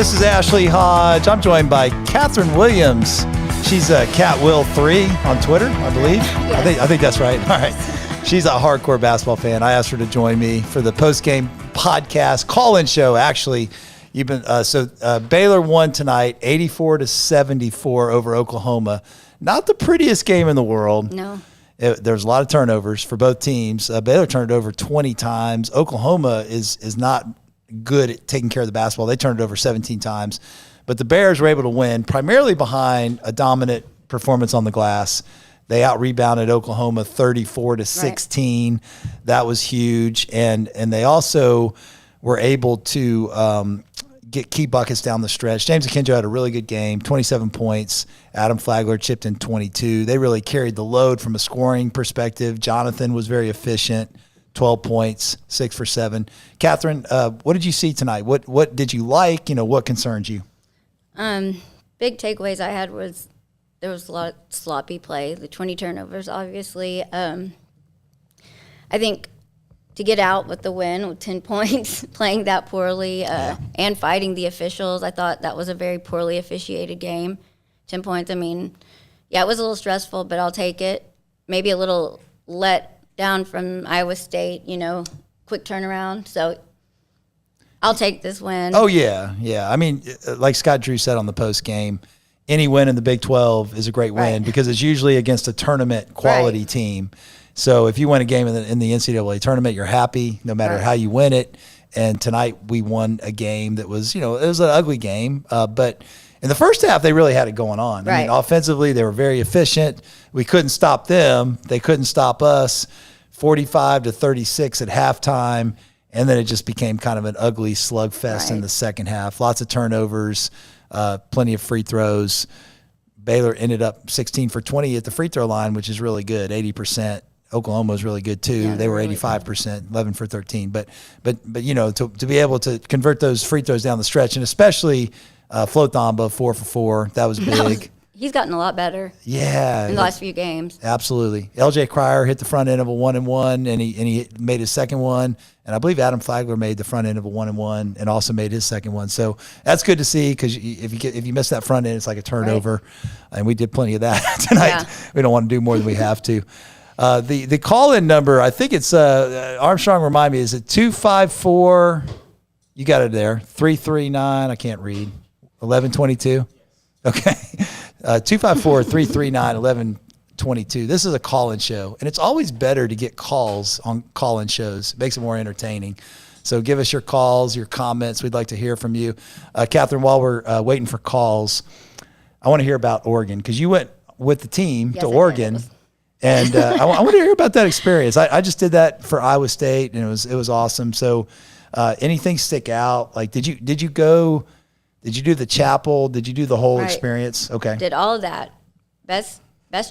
This is Ashley Hodge. I'm joined by Catherine Williams. She's CatWill3 on Twitter, I believe. Yes. I think that's right. All right. She's a hardcore basketball fan. I asked her to join me for the Postgame podcast call-in show. Actually, you've been Baylor won tonight, 84-74 over Oklahoma. Not the prettiest game in the world. No. There's a lot of turnovers for both teams. Baylor turned it over 20 times. Oklahoma is not good at taking care of the basketball. They turned it over 17 times. But the Bears were able to win primarily behind a dominant performance on the glass. They out-rebounded Oklahoma 34-16. Right. That was huge. And they also were able to get key buckets down the stretch. James Akinjo had a really good game, 27 points. Adam Flagler chipped in 22. They really carried the load from a scoring perspective. Jonathan was very efficient, 12 points, 6 for 7. Catherine, what did you see tonight? What did you like? What concerns you? Big takeaways I had was there was a lot of sloppy play, the 20 turnovers, obviously. I think to get out with the win with 10 points, playing that poorly, and fighting the officials, I thought that was a very poorly officiated game. 10 points, it was a little stressful, but I'll take it. Maybe a little let down from Iowa State, quick turnaround. So I'll take this win. Oh, yeah. Like Scott Drew said on the post game, any win in the Big 12 is a great win because it's usually against a tournament quality team. So if you win a game in the NCAA tournament, you're happy no matter how you win it. And tonight we won a game that was, it was an ugly game. But in the first half, they really had it going on. Right. Offensively, they were very efficient. We couldn't stop them. They couldn't stop us. 45-36 at halftime. And then it just became kind of an ugly slugfest in the second half. Lots of turnovers, plenty of free throws. Baylor ended up 16 for 20 at the free throw line, which is really good, 80%. Oklahoma was really good too. Yeah, they were 85%, 11 for 13. But to be able to convert those free throws down the stretch, and especially Flo Thamba, 4 for 4, that was big. He's gotten a lot better. Yeah, in the last few games. Absolutely. LJ Cryer hit the front end of a 1-and-1, and he made his second one. And I believe Adam Flagler made the front end of a 1-and-1 and also made his second one. So that's good to see because if you miss that front end, it's like a turnover. Right. And we did plenty of that tonight. Yeah. We don't want to do more than we have to. The call-in number, I think it's Armstrong, remind me, is it 254? You got it there. 339. I can't read. 1122. Okay. 254-339-1122. This is a call-in show, and it's always better to get calls on call-in shows. It makes it more entertaining. So give us your calls, your comments. We'd like to hear from you. Catherine, while we're waiting for calls, I want to hear about Oregon because you went with the team to Oregon. And I want to hear about that experience. I just did that for Iowa State, and it was awesome. So anything stick out? Like, did you go? Did you do the chapel? Did you do the whole experience? Okay. Did all of that. Best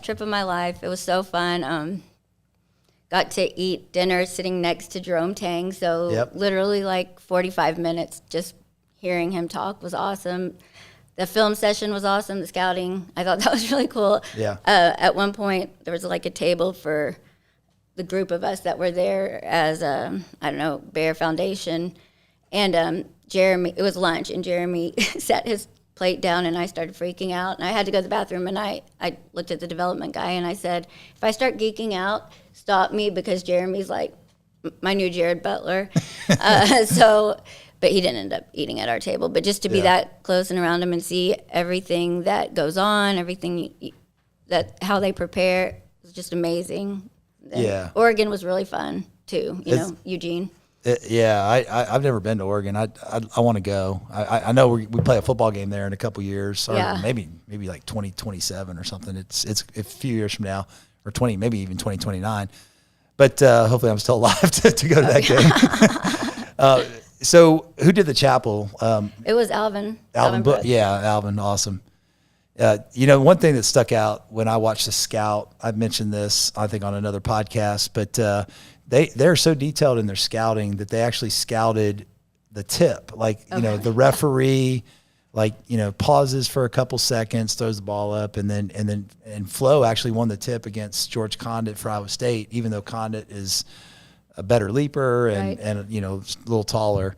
trip of my life. It was so fun. Got to eat dinner sitting next to Jerome Tang. So literally like 45 minutes just hearing him talk was awesome. The film session was awesome. The scouting, I thought that was really cool. Yeah. At one point, there was like a table for the group of us that were there as, Bear Foundation. And Jeremy, it was lunch, and Jeremy set his plate down, and I started freaking out. And I had to go to the bathroom, and I looked at the development guy, and I said, if I start geeking out, stop me, because Jeremy's like my new Jared Butler. But he didn't end up eating at our table. But just to be that close and around him and see everything that goes on, how they prepare, was just amazing. And Oregon was really fun, too, Eugene. I've never been to Oregon. I want to go. I know we play a football game there in a couple years, or maybe like 2027 or something. It's a few years from now, or maybe even 2029. But hopefully I'm still alive to go to that game. So who did the chapel? It was Alvin. Alvin, Alvin, awesome. One thing that stuck out when I watched the scout, I've mentioned this, I think, on another podcast, but they're so detailed in their scouting that they actually scouted the tip. Like, the referee, pauses for a couple seconds, throws the ball up, and Flo actually won the tip against George Condit for Iowa State, even though Condit is a better leaper and a little taller.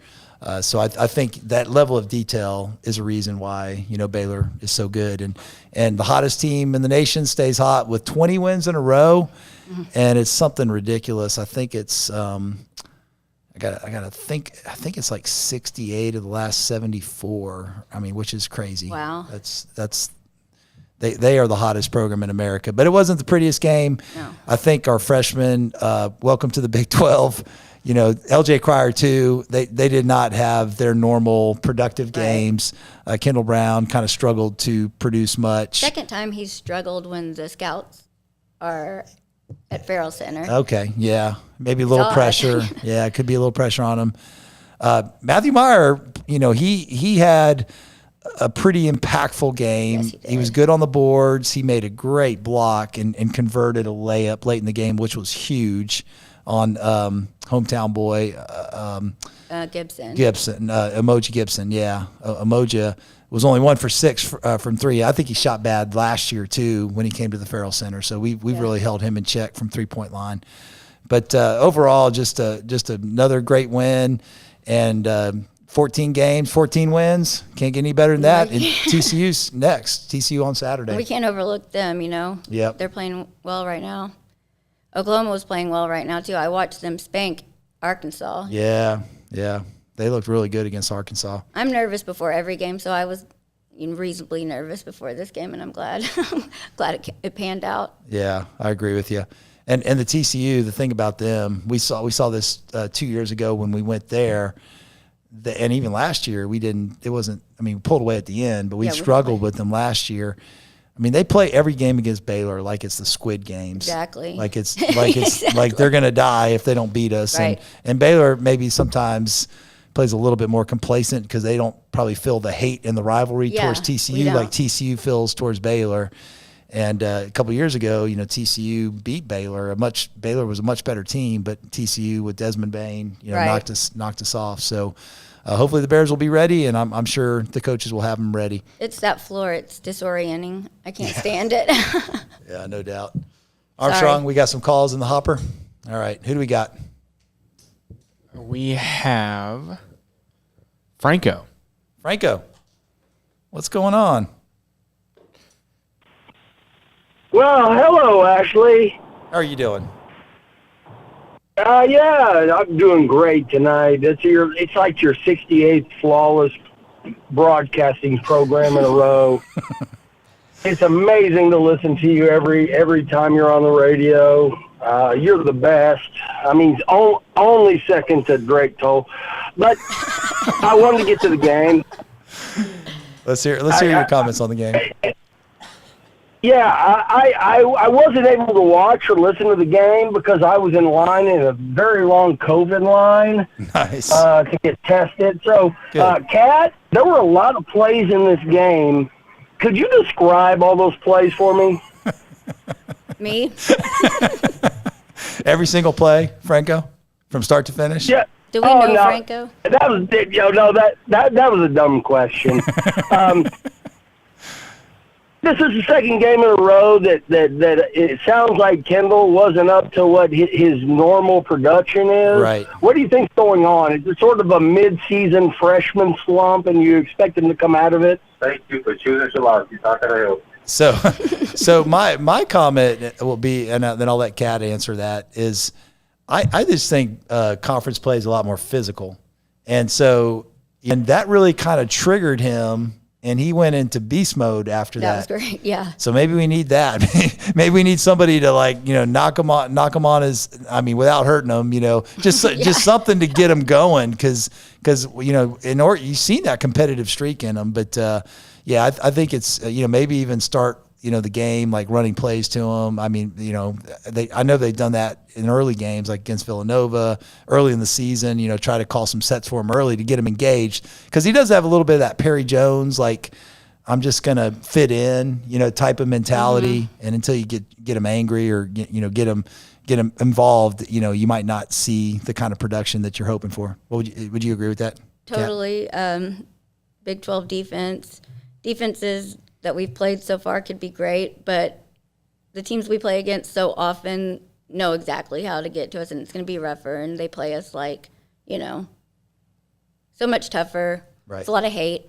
So I think that level of detail is a reason why, Baylor is so good. And the hottest team in the nation stays hot with 20 wins in a row. And it's something ridiculous. I think it's I think it's like 68 of the last 74. I mean, which is crazy. Wow. They are the hottest program in America. But it wasn't the prettiest game. No. I think our freshmen, welcome to the Big 12. LJ Cryer too. They did not have their normal productive games. Kendall Brown kind of struggled to produce much. Second time he's struggled when the scouts are at Farrell Center. Okay, yeah, maybe a little pressure. Yeah, it could be a little pressure on him. Matthew Meyer, he had a pretty impactful game. Yes, he was good on the boards. He made a great block and converted a layup late in the game, which was huge on hometown boy Gibson. Emoji Gibson, yeah. Emoji was only 1 for 6 from 3. I think he shot bad last year too when he came to the Farrell Center. So we've really held him in check from 3-point line. But overall, just another great win, and 14 games, 14 wins. Can't get any better than that. And TCU's next. TCU on Saturday. We can't overlook them. Yep. They're playing well right now. Oklahoma was playing well right now too. I watched them spank Arkansas. Yeah. They looked really good against Arkansas. I'm nervous before every game, so I was reasonably nervous before this game, and I'm glad it panned out. Yeah, I agree with you. And the TCU, the thing about them, we saw this 2 years ago when we went there, and even last year we pulled away at the end, but we struggled with them last year. I mean, they play every game against Baylor like it's the Squid Games. Exactly. Like it's like they're going to die if they don't beat us. Right. And Baylor maybe sometimes plays a little bit more complacent because they don't probably feel the hate and the rivalry towards TCU like TCU feels towards Baylor. And a couple of years ago, TCU beat Baylor. Baylor was a much better team, but TCU with Desmond Bain, knocked us off. So hopefully the Bears will be ready, and I'm sure the coaches will have them ready. It's that floor. It's disorienting. I can't stand it. Yeah, no doubt. Armstrong, we got some calls in the hopper. All right, who do we got? We have Franco. Franco, what's going on? Well, hello, Ashley. How are you doing? Yeah, I'm doing great tonight. It's like your 68th flawless broadcasting program in a row. It's amazing to listen to you every time you're on the radio. You're the best. I mean, only second to Drake Toll. But I wanted to get to the game. Let's hear your comments on the game. Yeah, I wasn't able to watch or listen to the game because I was in line in a very long COVID line. Nice. To get tested. So, Kat, there were a lot of plays in this game. Could you describe all those plays for me? Me? Every single play, Franco, from start to finish? Yeah. Do we know Franco? That was a dumb question. This is the second game in a row that it sounds like Kendall wasn't up to what his normal production is. Right. What do you think's going on? Is it sort of a mid-season freshman slump, and you expect him to come out of it? Thank you for choosing Shalom. So my comment will be, and then I'll let Kat answer that, is I just think conference play is a lot more physical. And that really kind of triggered him, and he went into beast mode after that. That was great, yeah. So maybe we need that. Maybe we need somebody to knock him on his, without hurting him, just something to get him going. Cause you've seen that competitive streak in him, but I think it's, maybe even start, the game, like running plays to him. I know they've done that in early games, like against Villanova early in the season, try to call some sets for him early to get him engaged. Cause he does have a little bit of that Perry Jones, like, I'm just going to fit in, type of mentality. Mm-hmm. And until you get him angry or, get him involved, you might not see the kind of production that you're hoping for. Would you agree with that? Totally. Big 12 defenses that we've played so far could be great, but the teams we play against so often know exactly how to get to us, and it's going to be rougher, and they play us like, so much tougher. Right. It's a lot of hate.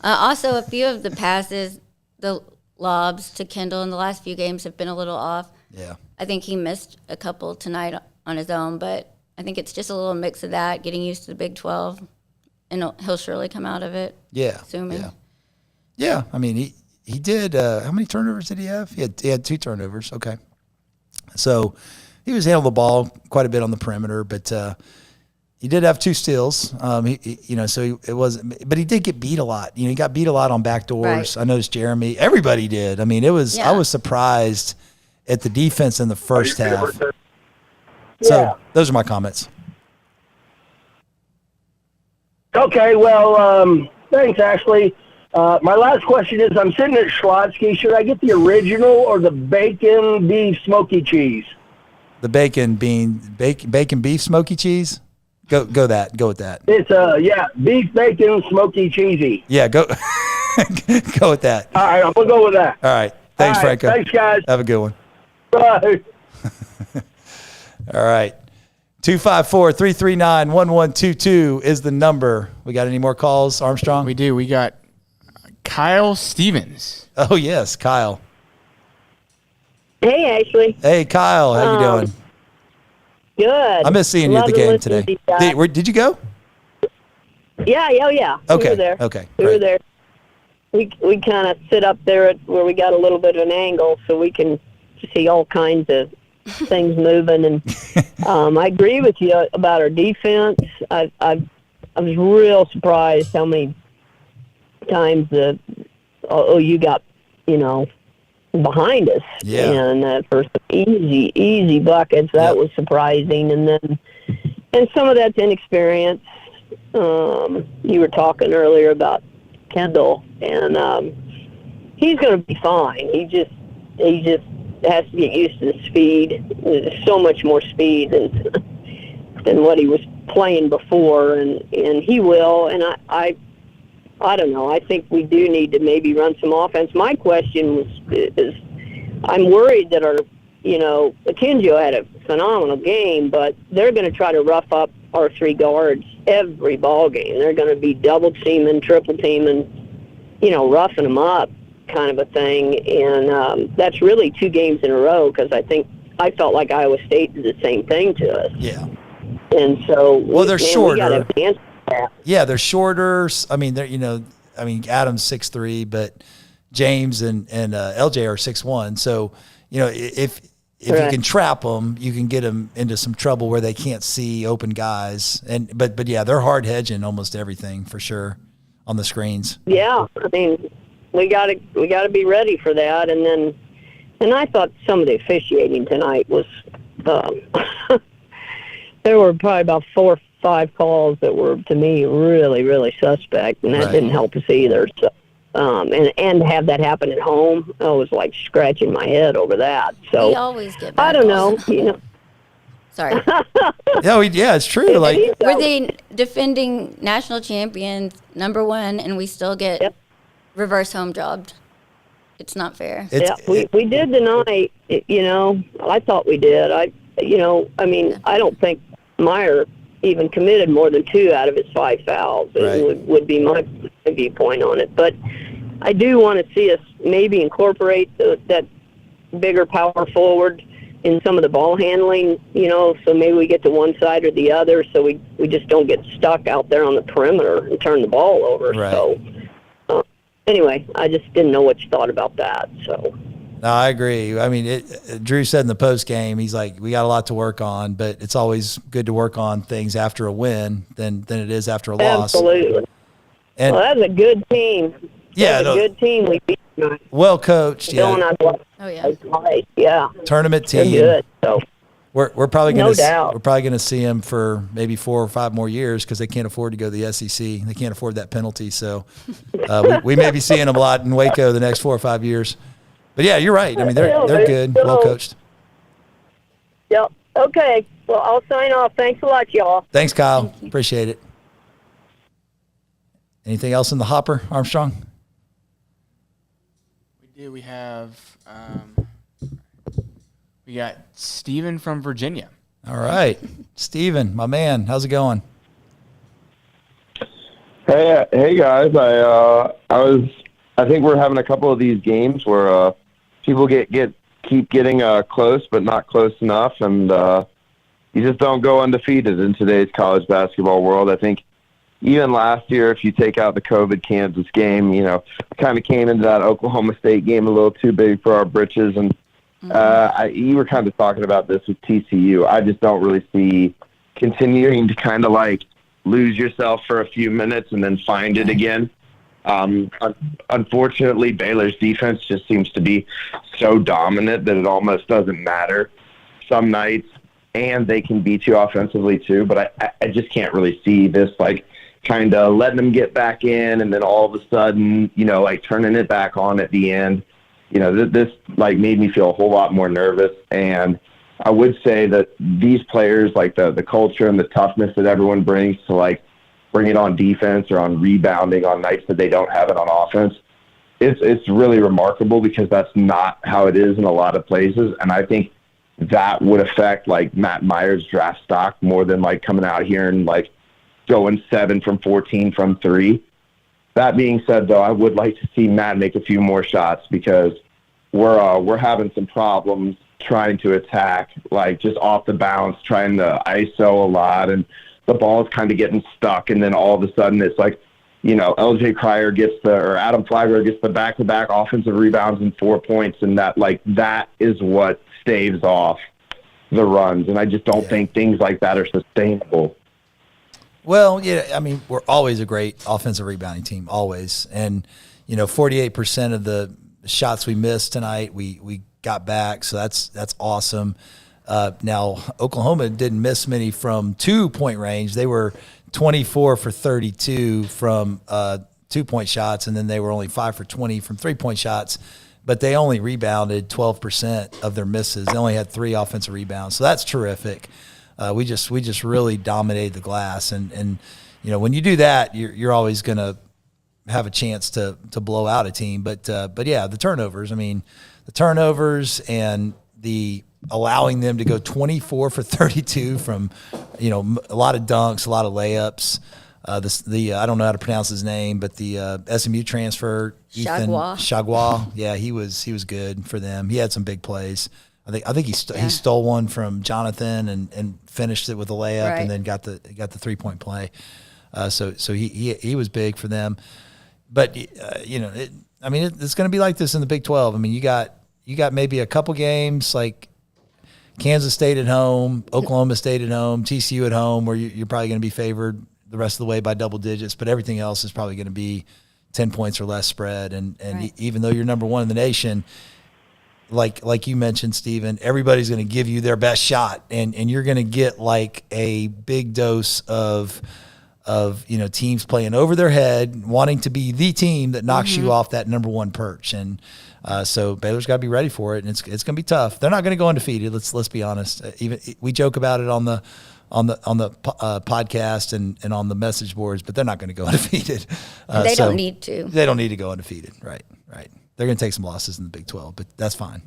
Also, a few of the passes, the lobs to Kendall in the last few games have been a little off. Yeah. I think he missed a couple tonight on his own, but I think it's just a little mix of that, getting used to the Big 12, and he'll surely come out of it. Yeah. Assuming. Yeah. I mean, he did. How many turnovers did he have? He had 2 turnovers. Okay. So he was handling the ball quite a bit on the perimeter, but he did have 2 steals. It wasn't, but he did get beat a lot. He got beat a lot on backdoors. Right. I noticed Jeremy. Everybody did. I mean, I was surprised at the defense in the first half. So those are my comments. Okay, well, thanks, Ashley. My last question is, I'm sitting at Schlotsky. Should I get the original or the bacon beef smoky cheese? The bacon beef smoky cheese. Go with that. It's beef bacon smoky cheesy. Yeah, go go with that. All right, I'm gonna go with that. All right. Thanks, All right, Franco. thanks, guys. Have a good one. Bye. All right. 254-339-1122 is the number. We got any more calls, Armstrong? We do. We got Kyle Stevens. Oh, yes, Kyle. Hey, Ashley. Hey, Kyle. How you doing? Good. I miss seeing you at the Loving game listening today. to you guys. Did you go? Yeah. Okay. We were there. Okay. We were there. We kind of sit up there where we got a little bit of an angle so we can see all kinds of things moving. And I agree with you about our defense. I was real surprised how many times you got, behind us. Yeah. And for some easy buckets, that was surprising. And some of that's inexperience. You were talking earlier about Kendall, and he's going to be fine. He just has to get used to the speed. There's so much more speed than what he was playing before, and he will. And I don't know. I think we do need to maybe run some offense. My question is I'm worried that Akinjo had a phenomenal game, but they're going to try to rough up our 3 guards every ball game. They're going to be double teaming, triple teaming, roughing them up kind of a thing. And that's really 2 games in a row, because I felt like Iowa State did the same thing to us. Yeah. And so they're shorter. We got to answer that. Yeah, they're shorter. I mean, Adam's 6'3", but James and LJ are 6'1". So, if you can trap them, you can get them into some trouble where they can't see open guys. But yeah, they're hard hedging almost everything for sure on the screens. Yeah, I mean, we got to be ready for that. And I thought some of the officiating tonight was there were probably about 4 or 5 calls that were, to me, really, really suspect, and that didn't help us either. So, and to have that happen at home, I was like scratching my head over that. So We always get bad I don't calls. know. Sorry. Yeah, it's true. Like, We're the defending national champions, #1, and we still get reverse home jobbed. It's not fair. We did tonight. I thought we did. I don't think Meyer even committed more than 2 out of his 5 fouls. It would be my viewpoint on it. But I do want to see us maybe incorporate that bigger power forward in some of the ball handling, so maybe we get to one side or the other, so we just don't get stuck out there on the perimeter and turn the ball over. Right. So anyway, I just didn't know what you thought about that. So. No, I agree. I mean, Drew said in the post game, he's like, we got a lot to work on, but it's always good to work on things after a win than it is after a loss. Absolutely. And that's a good team. That's a good team we beat tonight. Well coached. Yeah. Oh, yeah. Yeah. Tournament team. They're good. So. We're probably going doubt. We're probably going to see them for maybe 4 or 5 more years because they can't afford to go to the SEC. They can't afford that penalty. So we may be seeing them a lot in Waco the next 4 or 5 years. But yeah, you're right. I mean, they're good, well coached. Yep. Okay. Well, I'll sign off. Thanks a lot, y'all. Thanks, Kyle. Appreciate it. Anything else in the hopper, Armstrong? We have we got Steven from Virginia. All right. Steven, my man, how's it going? Hey guys. I think we're having a couple of these games where people keep getting close, but not close enough, and you just don't go undefeated in today's college basketball world. I think even last year, if you take out the COVID Kansas game, kind of came into that Oklahoma State game a little too big for our britches, and you were kind of talking about this with TCU. I just don't really see continuing to kind of like lose yourself for a few minutes and then find it again. Unfortunately, Baylor's defense just seems to be so dominant that it almost doesn't matter some nights, and they can beat you offensively too. But I just can't really see this like kind of letting them get back in and then all of a sudden, like turning it back on at the end. This like made me feel a whole lot more nervous. And I would say that these players, like the culture and the toughness that everyone brings to like bring it on defense or on rebounding on nights that they don't have it on offense, it's really remarkable because that's not how it is in a lot of places. And I think that would affect like Matt Meyer's draft stock more than like coming out here and like going 7 from 14 from 3. That being said, though, I would like to see Matt make a few more shots because we're having some problems trying to attack, like just off the bounce, trying to ISO a lot, and the ball is kind of getting stuck. And then all of a sudden it's like, LJ Cryer or Adam Flagler gets the back-to-back offensive rebounds and 4 points, and that is what staves off the runs. And I just don't think things like that are sustainable. Well, yeah, I mean, we're always a great offensive rebounding team, always. And, 48% of the shots we missed tonight, we got back, so that's awesome. Now, Oklahoma didn't miss many from 2-point range. They were 24 for 32 from 2-point shots, and then they were only 5 for 20 from 3-point shots. But they only rebounded 12% of their misses. They only had 3 offensive rebounds, so that's terrific. We just really dominated the glass, and when you do that, you're always going to have a chance to blow out a team. But yeah, the turnovers. I mean, the turnovers and the allowing them to go 24 for 32 from a lot of dunks, a lot of layups. I don't know how to pronounce his name, but the SMU transfer, Ethan Chagua. Yeah, he was good for them. He had some big plays. I think he stole one from Jonathan and finished it with a layup, right, and then got the 3-point play. So he was big for them. But it's going to be like this in the Big 12. I mean, you got maybe a couple games like Kansas State at home, Oklahoma State at home, TCU at home, where you're probably going to be favored the rest of the way by double digits. But everything else is probably going to be 10 points or less spread. And right, even though you're number one in the nation, like you mentioned, Stephen, everybody's going to give you their best shot, and you're going to get like a big dose of teams playing over their head, wanting to be the team that knocks you off that number one perch. And so Baylor's got to be ready for it, and it's going to be tough. They're not going to go undefeated. Let's be honest. Even we joke about it on the podcast and on the message boards, but they're not going to go undefeated. They don't need to. They don't need to go undefeated. Right. They're going to take some losses in the Big 12, but that's fine.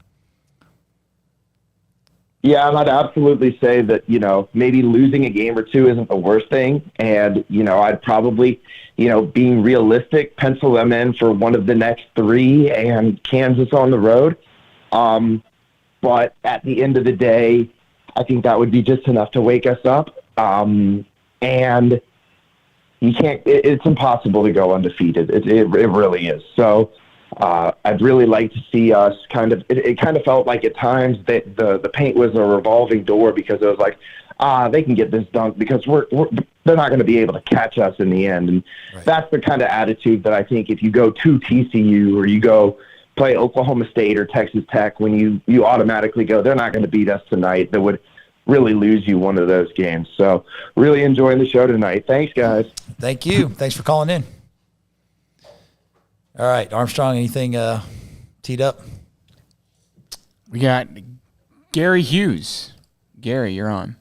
Yeah, and I'd absolutely say that, maybe losing a game or two isn't the worst thing. And, I'd probably, being realistic, pencil them in for one of the next 3 and Kansas on the road. But at the end of the day, I think that would be just enough to wake us up. And you can't, it's impossible to go undefeated. It really is. So, I'd really like to see us it kind of felt like at times that the paint was a revolving door, because it was like, they can get this dunk because they're not going to be able to catch us in the end. And right, that's the kind of attitude that I think if you go to TCU or you go play Oklahoma State or Texas Tech, when you automatically go, they're not going to beat us tonight, that would really lose you one of those games. So really enjoying the show tonight. Thanks, guys. Thank you. Thanks for calling in. All right, Armstrong, anything teed up? We got Gary Hughes. Gary, you're on.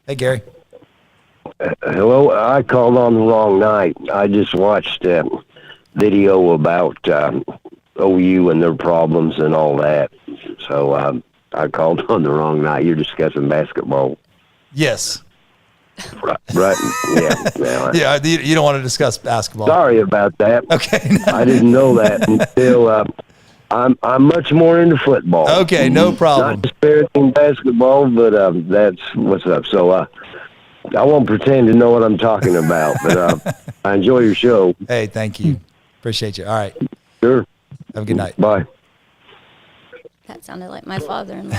Hey, Gary. Hello. I called on the wrong night. I just watched a video about OU and their problems and all that. So I called on the wrong night. You're discussing basketball. Yes. Right. Yeah. Well, Yeah, you don't want to discuss basketball. sorry about that. Okay. I didn't know that until I'm much more into football. Okay, no problem. Not disparaging basketball, but that's what's up. So I won't pretend to know what I'm talking about, but I enjoy your show. Hey, thank you. Appreciate you. All right. Sure. Have a good night. Bye. That sounded like my father-in-law.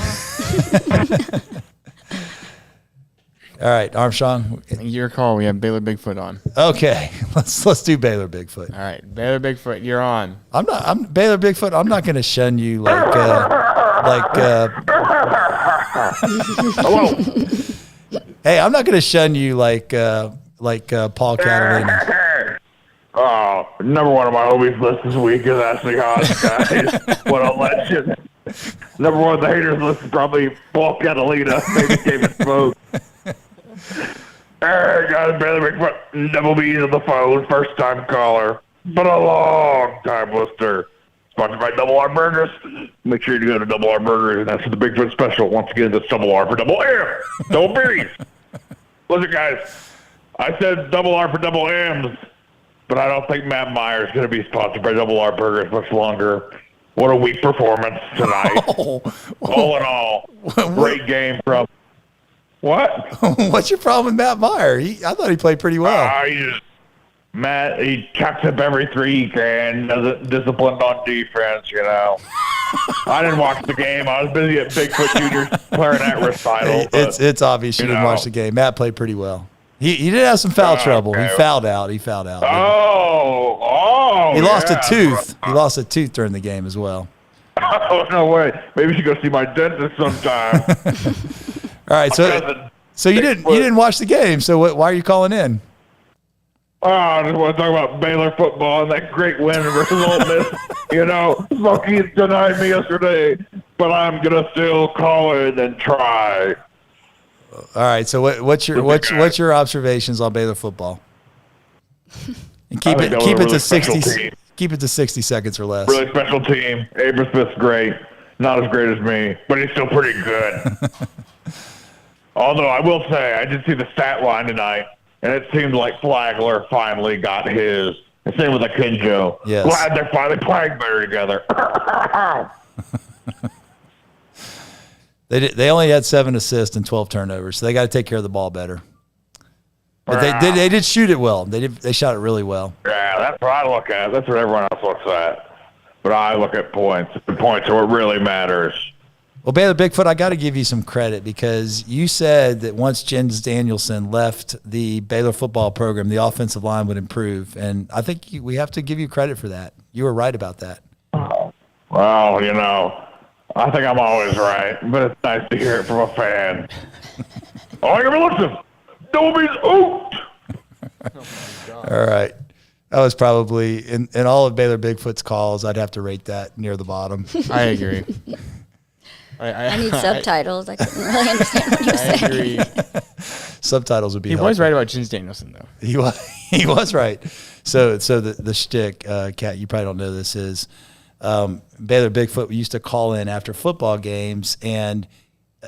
All right, Armstrong. Your call. We have Baylor Bigfoot on. Okay, let's do Baylor Bigfoot. All right, Baylor Bigfoot, you're on. I'm Baylor Bigfoot. I'm not going to shun you like Hello. Hey, I'm not going to shun you like Paul Catalina. Oh, number one on my homies list this week is Ashley Hodge, guys. What a legend. Number one on the haters list is probably Paul Catalina, maybe David Smoak. Hey, guys, Baylor Bigfoot, Double B's on the phone, first time caller, but a long time listener. Sponsored by Double R Burgers. Make sure you go to Double R Burgers, and that's the Bigfoot special. Once again, that's Double R for Double M. Double B's. Listen, guys, I said Double R for Double M's, but I don't think Matt Meyer is going to be sponsored by Double R Burgers much longer. What a weak performance tonight. All in all, great game from... What? What's your problem with Matt Meyer? I thought he played pretty well. Matt, he chucks up every three he can, disciplined on defense, you know. I didn't watch the game. I was busy at Bigfoot Junior's clarinet recital. It's obvious you didn't watch the game. Matt played pretty well. He did have some foul trouble. Okay. He fouled out. Oh. He lost a tooth. He lost a tooth during the game as well. Oh, no way. Maybe you should go see my dentist sometime. All right, so you didn't watch the game. So why are you calling in? Oh, I just want to talk about Baylor football and that great win versus Ole Miss. You know, Smokey denied me yesterday, but I'm gonna still call it and try. All right. So what's your observations on Baylor football? And keep it to 60. Keep it to 60 seconds or less. Really special team. Abram Smith's great. Not as great as me, but he's still pretty good. Although I will say, I did see the stat line tonight, and it seemed like Flagler finally got his. The same with Akinjo. Yes. Glad they're finally playing better together. They only had 7 assists and 12 turnovers, so they got to take care of the ball better. But they did shoot it well. They shot it really well. Yeah, that's what I look at. That's what everyone else looks at. But I look at points. The points are what really matters. Well, Baylor Bigfoot, I got to give you some credit because you said that once Jens Danielson left the Baylor football program, the offensive line would improve. And I think we have to give you credit for that. You were right about that. Well, you know, I think I'm always right, but it's nice to hear it from a fan. Oh, give me listen. Nobody's out. All right. That was probably, in all of Baylor Bigfoot's calls, I'd have to rate that near the bottom. I agree. I need subtitles. I couldn't really understand what you're saying. I agree. Subtitles would be helpful. He was right about Jens Danielson, though. He was right. So the shtick, Kat, you probably don't know this, is Baylor Bigfoot used to call in after football games, and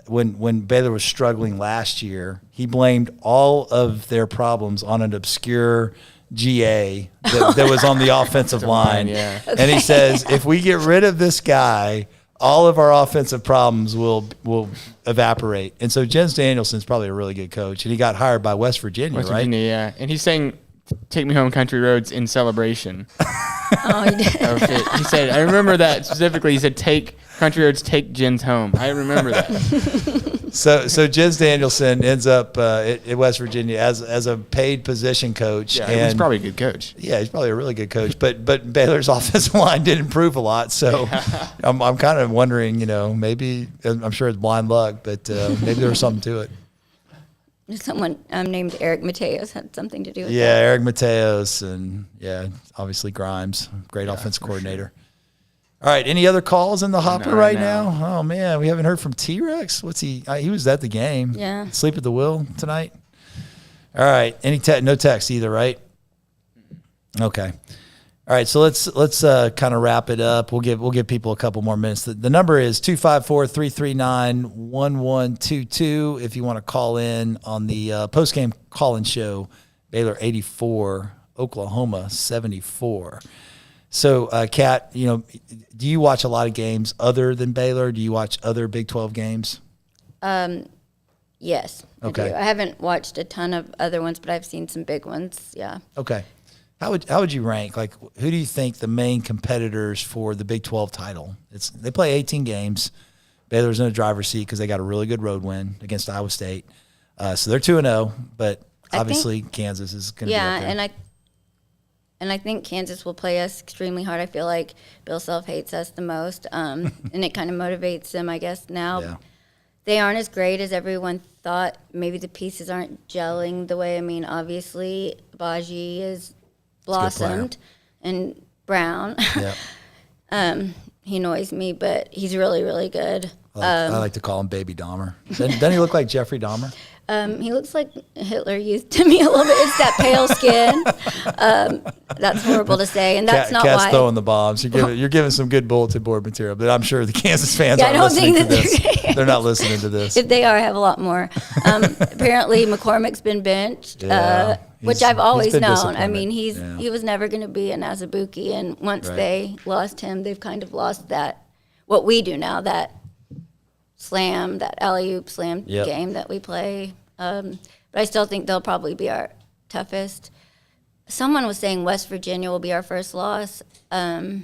when Baylor was struggling last year, he blamed all of their problems on an obscure GA that was on the offensive line. Yeah. Okay. And he says, if we get rid of this guy, all of our offensive problems will evaporate. And so Jens Danielson's probably a really good coach, and he got hired by West Virginia, right? Virginia, yeah. And he's saying, "Take me home, country roads," in celebration. Oh, he did. Oh, shit. He said, I remember that specifically. He said, "Take country roads, take Jens home." I remember that. So Jens Danielson ends up at West Virginia as a paid position coach. Yeah, and he's probably a good coach. Yeah, he's probably a really good coach. But Baylor's offensive line did improve a lot. So I'm kind of wondering, maybe, I'm sure it's blind luck, but maybe there was something to it. Someone named Eric Mateos had something to do with that. Yeah, Eric Mateos and, obviously Grimes, great offensive coordinator. Sure. All right, any other calls in the hopper right now? Oh, man, we haven't heard from T-Rex. What's he? He was at the game. Yeah. Sleep at the wheel tonight? All right, no text either, right? Okay. All All right, so let's kind of wrap it up. We'll give people a couple more minutes. The number is 254-339-1122 if you want to call in on the postgame call-in show. Baylor 84, Oklahoma 74. So, Kat, do you watch a lot of games other than Baylor? Do you watch other Big 12 games? Yes. Okay. I do. I haven't watched a ton of other ones, but I've seen some big ones. Yeah. Okay. How would you rank? Like, who do you think the main competitors for the Big 12 title? They play 18 games. Baylor's in a driver's seat because they got a really good road win against Iowa State. So they're 2-0, but obviously Kansas is going to be up there. And I think Kansas will play us extremely hard. I feel like Bill Self hates us the most, and it kind of motivates them, I guess, now. Yeah. They aren't as great as everyone thought. Maybe the pieces aren't gelling the way, obviously, Baji is blossomed and Brown. Yep. He annoys me, but he's really, really good. I like to call him Baby Dahmer. Doesn't he look like Jeffrey Dahmer? He looks like Hitler used to me a little bit. It's that pale skin. That's horrible to say, and that's not Cat's why. throwing the bombs. You're giving some good bulletin board material, but I'm sure the Kansas fans aren't listening to this. They're not listening to this. If they are, I have a lot more. Apparently, McCormick's been benched, which I've always known. He was never going to be an Azubuike, and once they lost him, they've kind of lost that, what we do now, that slam, that alley-oop slam game that we play. But I still think they'll probably be our toughest. Someone was saying West Virginia will be our first loss. I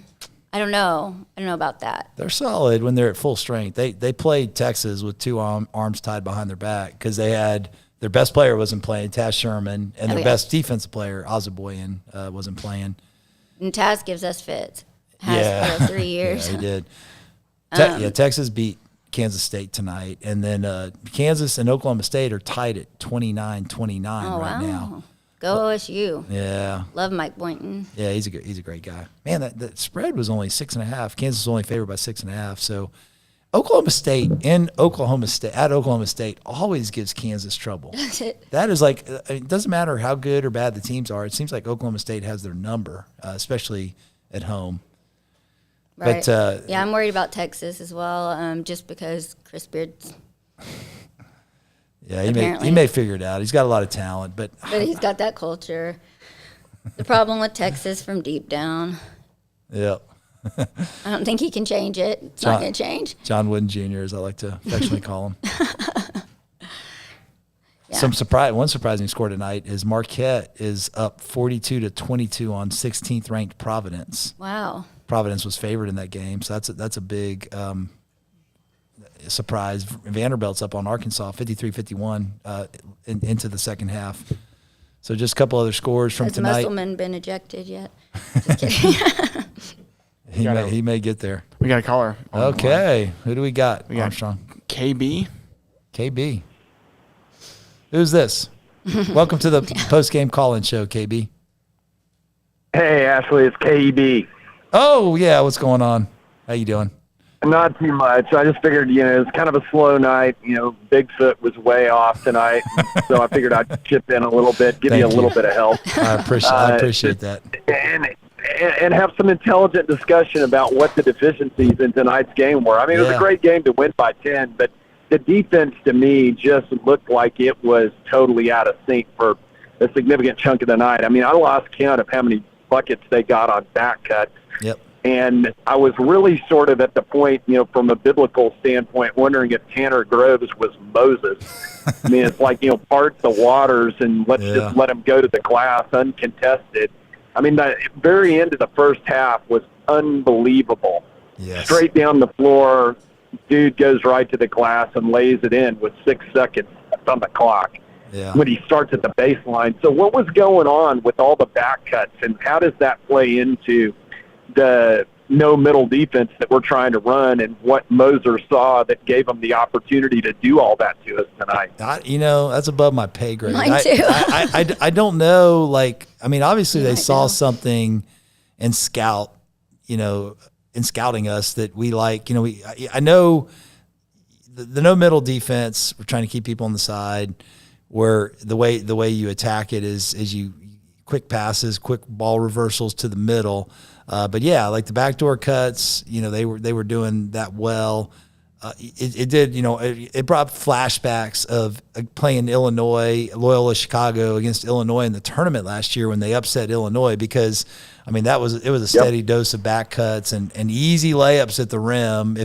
don't know. I don't know about that. They're solid when they're at full strength. They played Texas with two arms tied behind their back because they had their best player wasn't playing, Taz Sherman, and their best defensive player, Azaboyan, wasn't playing. And Taz gives us fits. Has for 3 years. Yeah, he did. Texas beat Kansas State tonight, and then Kansas and Oklahoma State are tied at 29-29 now. Go OSU. Yeah. Love Mike Boynton. Yeah, he's a great guy. Man, that spread was only 6.5. Kansas was only favored by 6.5. So Oklahoma State at Oklahoma State always gives Kansas trouble. Does it? That is like, it doesn't matter how good or bad the teams are. It seems like Oklahoma State has their number, especially at home. Right. But I'm worried about Texas as well, just because Chris Beard's. Yeah, he may figure it out. He's got a lot of talent, but he's got that culture. The problem with Texas from deep down. Yeah. I don't think he can change it. It's not going to change. John Wooden Jr., as I like to affectionately call him. Yeah. One surprising score tonight is Marquette is up 42-22 on 16th ranked Providence. Wow. Providence was favored in that game, so that's a big surprise. Vanderbilt's up on Arkansas 53-51 into the second half. So just a couple other scores from tonight. Has Musselman been ejected yet? Just kidding. He may get there. We got a caller. Okay. Who do we got, Armstrong? KB. Who's this? Welcome to the post-game call-in show, KB. Hey, Ashley, it's KEB. Oh, yeah. What's going on? How you doing? Not too much. I just figured, it's kind of a slow night. Bigfoot was way off tonight, so I figured I'd chip in a little bit, give you a little bit of help. I appreciate that. And have some intelligent discussion about what the deficiencies in tonight's game were. It was a great game to win by 10, but the defense to me just looked like it was totally out of sync for a significant chunk of the night. I lost count of how many buckets they got on back cuts. Yep. And I was really sort of at the point, from a biblical standpoint, wondering if Tanner Groves was Moses. It's like, part the waters and just let him go to the glass uncontested. The very end of the first half was unbelievable. Yes. Straight down the floor, dude goes right to the glass and lays it in with 6 seconds on the clock when he starts at the baseline. So what was going on with all the back cuts, and how does that play into the no middle defense that we're trying to run, and what Moser saw that gave him the opportunity to do all that to us tonight? That's above my pay grade. Mine too. I don't know. Obviously they saw something in scouting us that we like. I know the no middle defense. We're trying to keep people on the side. Where the way you attack it is you quick passes, quick ball reversals to the middle. But yeah, like the backdoor cuts, they were doing that well. It did, it brought flashbacks of playing Illinois, Loyola Chicago against Illinois in the tournament last year when they upset Illinois, because it was a steady dose of back cuts and easy layups at the rim.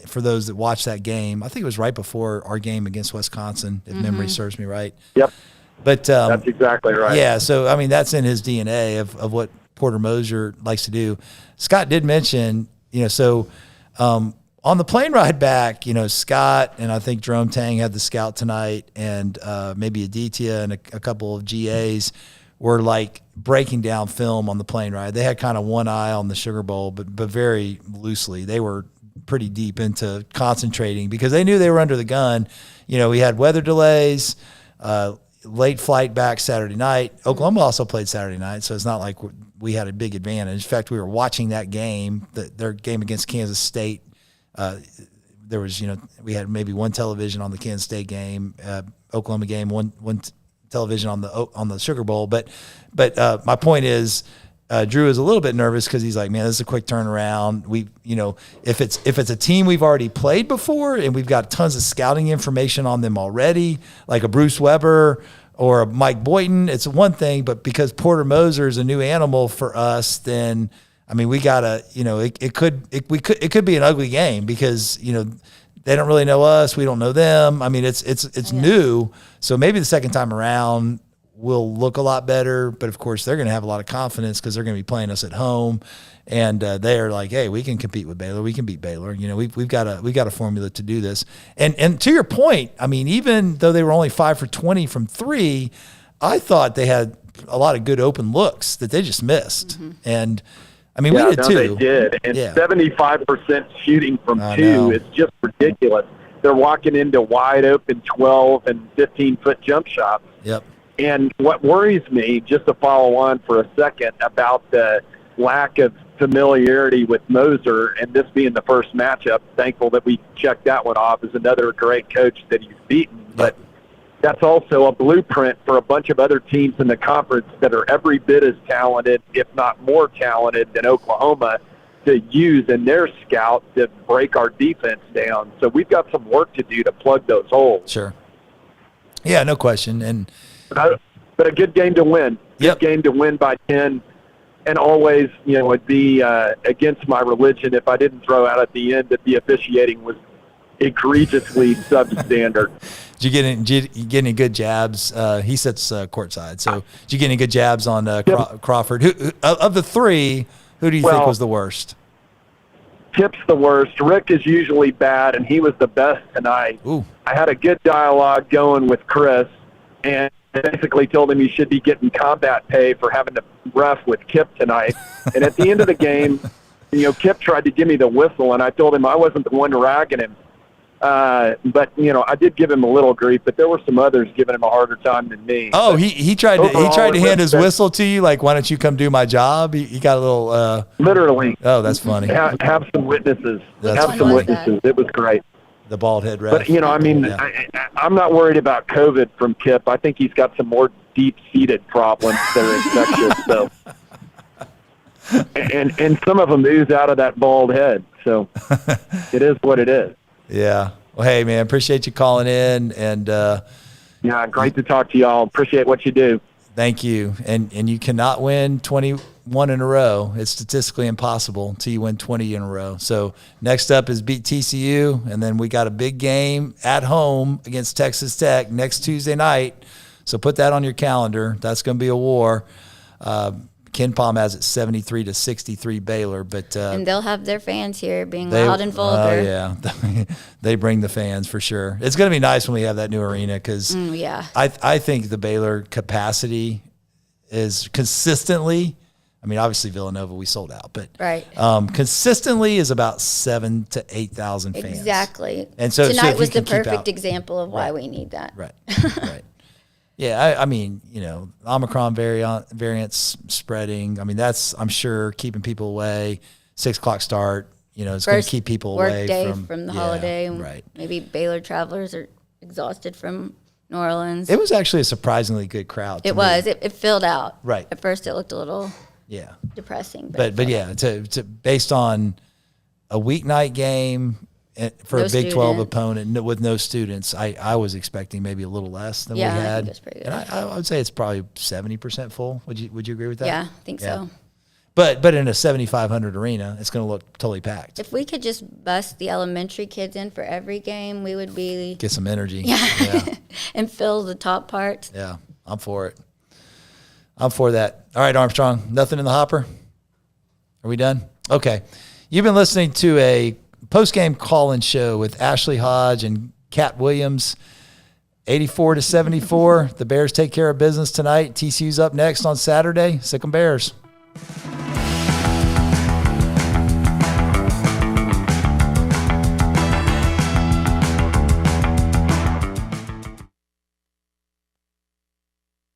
For those that watched that game, I think it was right before our game against Wisconsin, if memory serves me right. Yep. But that's exactly right. Yeah, so that's in his DNA of what Porter Moser likes to do. Scott did mention, on the plane ride back, Scott and I think Jerome Tang had the scout tonight, and maybe Aditya and a couple of GAs were like breaking down film on the plane ride. They had kind of one eye on the Sugar Bowl, but very loosely. They were pretty deep into concentrating because they knew they were under the gun. We had weather delays, late flight back Saturday night. Oklahoma also played Saturday night, so it's not like we had a big advantage. In fact, we were watching that game, their game against Kansas State. There was, we had maybe one television on the Kansas State game, Oklahoma game, one television on the Sugar Bowl. But my point is, Drew is a little bit nervous because he's like, man, this is a quick turnaround. If it's a team we've already played before and we've got tons of scouting information on them already, like a Bruce Weber or a Mike Boynton, it's one thing. But because Porter Moser is a new animal for us, then we gotta, it could be an ugly game because they don't really know us, we don't know them. It's new, so maybe the second time around will look a lot better. But of course, they're going to have a lot of confidence because they're going to be playing us at home, and they are like, hey, we can compete with Baylor, we can beat Baylor. We've got a formula to do this. And to your point, even though they were only 5 for 20 from three, I thought they had a lot of good open looks that they just missed, and. We did too. They did. And 75% shooting from two is just ridiculous. They're walking into wide open 12 and 15-foot jump shots. Yep. And what worries me, just to follow on for a second, about the lack of familiarity with Moser and this being the first matchup, thankful that we checked that one off as another great coach that he's beaten. But that's also a blueprint for a bunch of other teams in the conference that are every bit as talented, if not more talented, than Oklahoma to use in their scout to break our defense down. So we've got some work to do to plug those holes. Sure. Yeah, no question. But a good game to win. Good game to win by 10. And always, it'd be against my religion if I didn't throw out at the end that the officiating was egregiously substandard. Did you get any good jabs? He sits courtside. So did you get any good jabs on Crawford? Who of the three, who do you think was the worst? Tip's the worst. Rick is usually bad, and he was the best tonight. Ooh. I had a good dialogue going with Chris, and basically told him he should be getting combat pay for having to ref with Kip tonight. And at the end of the game, Kip tried to give me the whistle, and I told him I wasn't the one ragging him. But I did give him a little grief, but there were some others giving him a harder time than me. Oh, he tried to hand his whistle to you, like, why don't you come do my job? He got a little literally. Oh, that's funny. Have some witnesses. Witnesses. It was great. The bald head ref. But I'm not worried about COVID from Kip. I think he's got some more deep-seated problems that are infectious. So, and some of them ooze out of that bald head. So it is what it is. Yeah. Well, hey, man, appreciate you calling in. And great to talk to y'all. Appreciate what you do. Thank you. And you cannot win 21 in a row. It's statistically impossible until you win 20 in a row. So next up is beat TCU, and then we got a big game at home against Texas Tech next Tuesday night. So put that on your calendar. That's going to be a war. Ken Palm has it 73-63 Baylor, but and they'll have their fans here being loud and vulgar. Oh yeah, they bring the fans for sure. It's going to be nice when we have that new arena because I think the Baylor capacity is consistently. Obviously Villanova we sold out, but consistently is about 7,000 to 8,000 fans. Exactly. And so tonight was the perfect example of why we need that. Right. Right. Yeah, Omicron variants spreading. That's, I'm sure, keeping people away. 6:00 start, it's going to keep people away from the holiday. Right. Maybe Baylor travelers are exhausted from New Orleans. It was actually a surprisingly good crowd. It was. It filled out. Right. At first, it looked a little depressing. But yeah, to based on a weeknight game for a Big 12 opponent with no students, I was expecting maybe a little less than we had. I think it was pretty good. And I would say it's probably 70% full. Would you agree with that? Yeah, I think so. But in a 7,500 arena, it's going to look totally packed. If we could just bust the elementary kids in for every game, we would get some energy. Yeah. And fill the top parts. Yeah, I'm for it. I'm for that. All right, Armstrong, nothing in the hopper? Are we done? Okay. You've been listening to a post-game call-in show with Ashley Hodge and Kat Williams. 84-74. The Bears take care of business tonight. TCU's up next on Saturday. Sick 'em Bears.